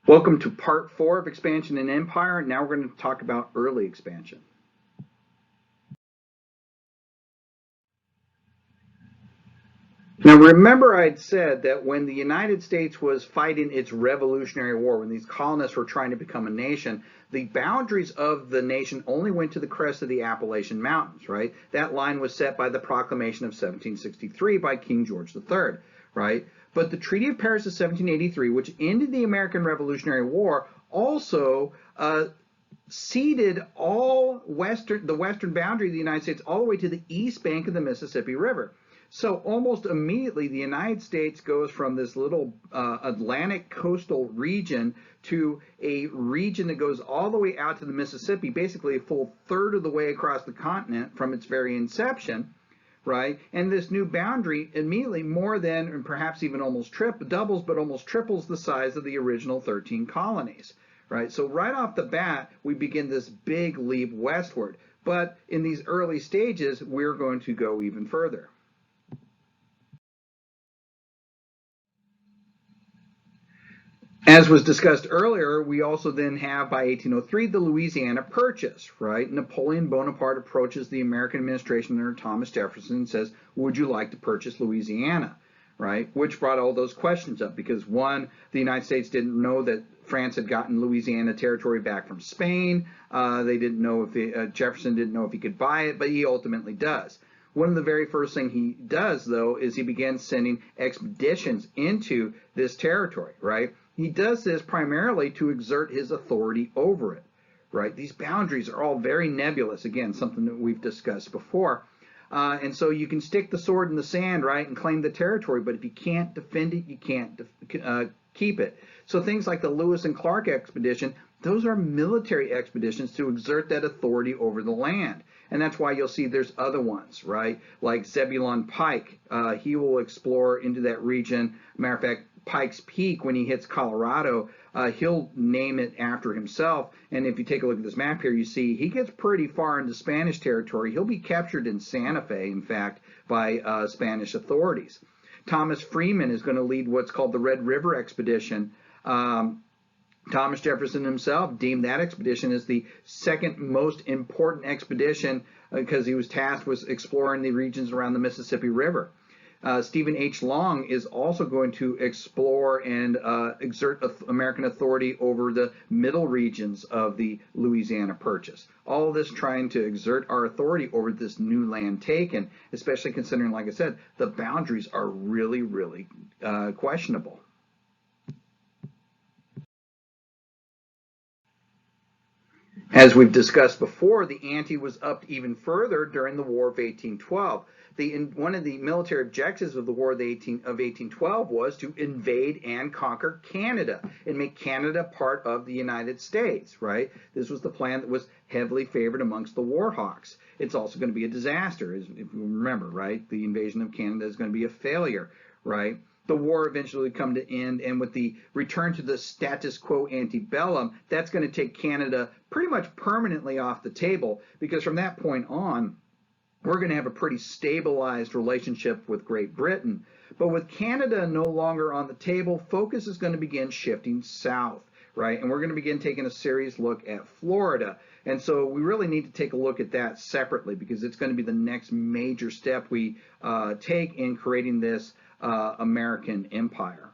Welcome to part 4 of Expansion and Empire. Now we're going to talk about early expansion. Now remember I'd said that when the United States was fighting its Revolutionary War, when these colonists were trying to become a nation, the boundaries of the nation only went to the crest of the Appalachian Mountains, right? That line was set by the Proclamation of 1763 by King George III, right? But the Treaty of Paris of 1783, which ended the American Revolutionary War, also ceded the western boundary of the United States all the way to the east bank of the Mississippi River. So almost immediately, the United States goes from this little Atlantic coastal region to a region that goes all the way out to the Mississippi, basically a full third of the way across the continent from its very inception, right? And this new boundary immediately more than, and perhaps even almost doubles, but almost triples the size of the original 13 colonies, right? So right off the bat, we begin this big leap westward. But in these early stages, we're going to go even further. As was discussed earlier, we also then have, by 1803, the Louisiana Purchase, right? Napoleon Bonaparte approaches the American administration under Thomas Jefferson and says, would you like to purchase Louisiana, right? Which brought all those questions up because, one, the United States didn't know that France had gotten Louisiana territory back from Spain. They didn't know if Jefferson didn't know if he could buy it, but he ultimately does. One of the very first things he does, though, is he begins sending expeditions into this territory, right? He does this primarily to exert his authority over it, right? These boundaries are all very nebulous. Again, something that we've discussed before. And so you can stick the sword in the sand, right, and claim the territory, but if you can't defend it, you can't keep it. So things like the Lewis and Clark expedition, those are military expeditions to exert that authority over the land. And that's why you'll see there's other ones, right? Like Zebulon Pike. He will explore into that region. Matter of fact, Pike's Peak, when he hits Colorado, he'll name it after himself. And if you take a look at this map here, you see he gets pretty far into Spanish territory. He'll be captured in Santa Fe, in fact, by Spanish authorities. Thomas Freeman is going to lead what's called the Red River Expedition. Thomas Jefferson himself deemed that expedition as the second most important expedition because he was tasked with exploring the regions around the Mississippi River. Stephen H. Long is also going to explore and exert American authority over the middle regions of the Louisiana Purchase. All of this trying to exert our authority over this new land taken, especially considering, like I said, the boundaries are really, really questionable. As we've discussed before, the ante was upped even further during the War of 1812. One of the military objectives of the War of 1812 was to invade and conquer Canada and make Canada part of the United States, right? This was the plan that was heavily favored amongst the war hawks. It's also going to be a disaster, if you remember, right? The invasion of Canada is going to be a failure, right? The war eventually would come to end, and with the return to the status quo antebellum, that's going to take Canada pretty much permanently off the table, because from that point on, we're going to have a pretty stabilized relationship with Great Britain. But with Canada no longer on the table, focus is going to begin shifting south, right? And we're going to begin taking a serious look at Florida. And so we really need to take a look at that separately, because it's going to be the next major step we take in creating this American empire.